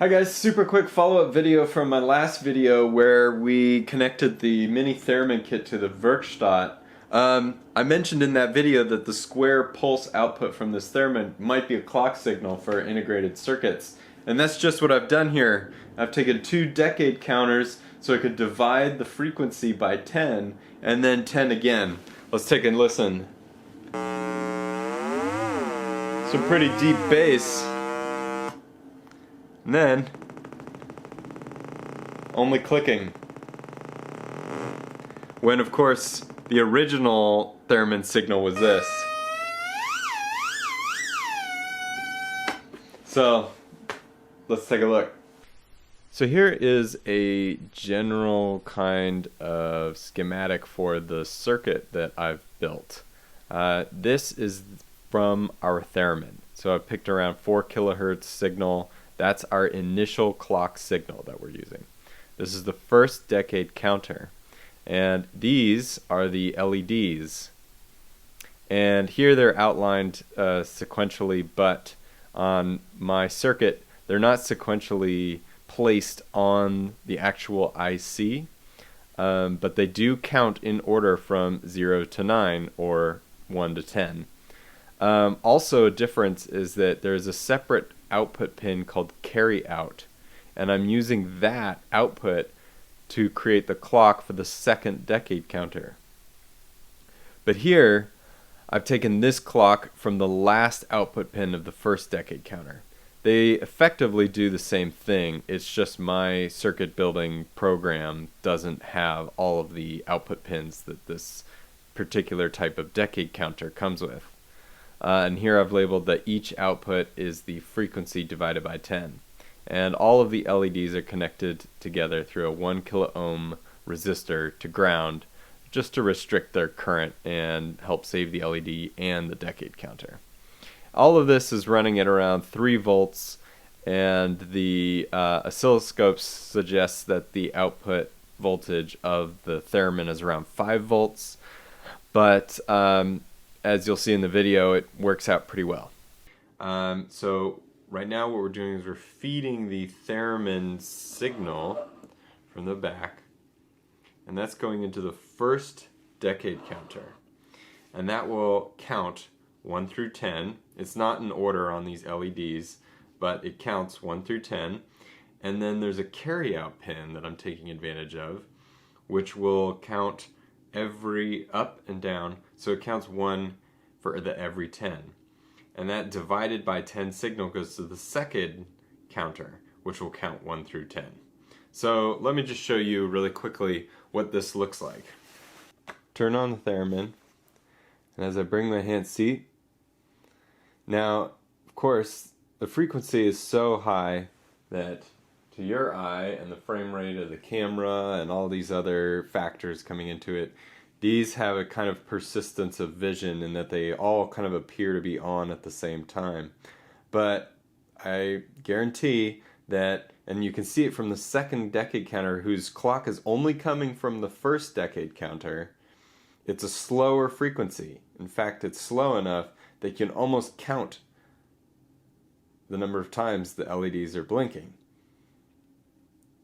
Hi guys, super quick follow-up video from my last video where we connected the mini Theremin kit to the Werkstatt. I mentioned in that video that the square pulse output from this Theremin might be a clock signal for integrated circuits. And that's just what I've done here. I've taken two decade counters so I could divide the frequency by 10 and then 10 again. Let's take a listen. Some pretty deep bass. And then, only clicking. When of course, the original Theremin signal was this. So, let's take a look. So here is a general kind of schematic for the circuit that I've built. This is from our Theremin. So I've picked around 4 kilohertz signal. That's our initial clock signal that we're using. This is the first decade counter. And these are the LEDs. And here they're outlined sequentially, but on my circuit, they're not sequentially placed on the actual IC, but they do count in order from 0 to 9 or 1 to 10. Also a difference is that there's a separate output pin called carry out, and I'm using that output to create the clock for the second decade counter. But here I've taken this clock from the last output pin of the first decade counter. They effectively do the same thing, it's just my circuit building program doesn't have all of the output pins that this particular type of decade counter comes with. And here I've labeled that each output is the frequency divided by 10. And all of the LEDs are connected together through a 1 kilo ohm resistor to ground, just to restrict their current and help save the LED and the decade counter. All of this is running at around 3 volts, and the oscilloscope suggests that the output voltage of the Theremin is around 5 volts, but as you'll see in the video, it works out pretty well. So right now what we're doing is we're feeding the Theremin signal from the back, and that's going into the first decade counter. And that will count 1 through 10. It's not in order on these LEDs, but it counts 1 through 10. And then there's a carry-out pin that I'm taking advantage of, which will count every up and down, so it counts 1 for the every 10. And that divided by 10 signal goes to the second counter, which will count 1 through 10. So let me just show you really quickly what this looks like. Turn on the Theremin, and as I bring my hand, see? Now, of course, the frequency is so high that to your eye and the frame rate of the camera and all these other factors coming into it, these have a kind of persistence of vision in that they all kind of appear to be on at the same time. But I guarantee that, and you can see it from the second decade counter whose clock is only coming from the first decade counter, it's a slower frequency. In fact, it's slow enough that you can almost count the number of times the LEDs are blinking.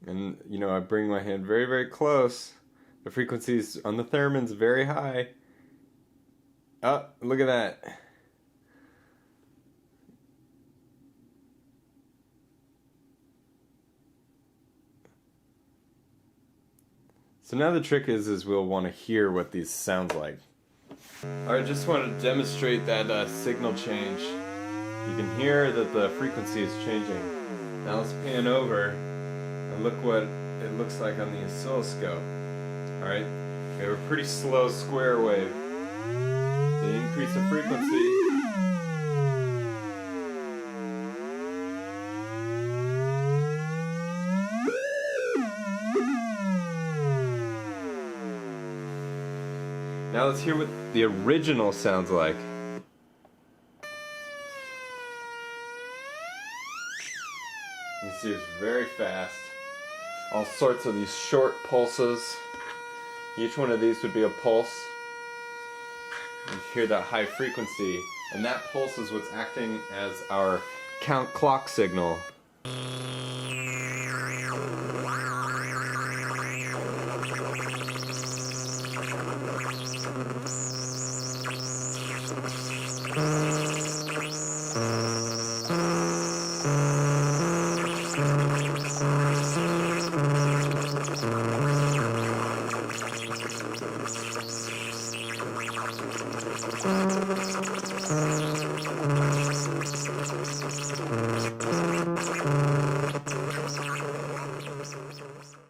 And you know, I bring my hand very, very close. The frequencies on the Theremin's very high. Oh, look at that. So now the trick is we'll want to hear what these sounds like. Alright, just want to demonstrate that signal change. You can hear that the frequency is changing. Now let's pan over and look what it looks like on the oscilloscope. Alright, we have a pretty slow square wave. The increase of frequency. Now let's hear what the original sounds like. You see it's very fast. All sorts of these short pulses. Each one of these would be a pulse. You hear that high frequency, and that pulse is what's acting as our count clock signal.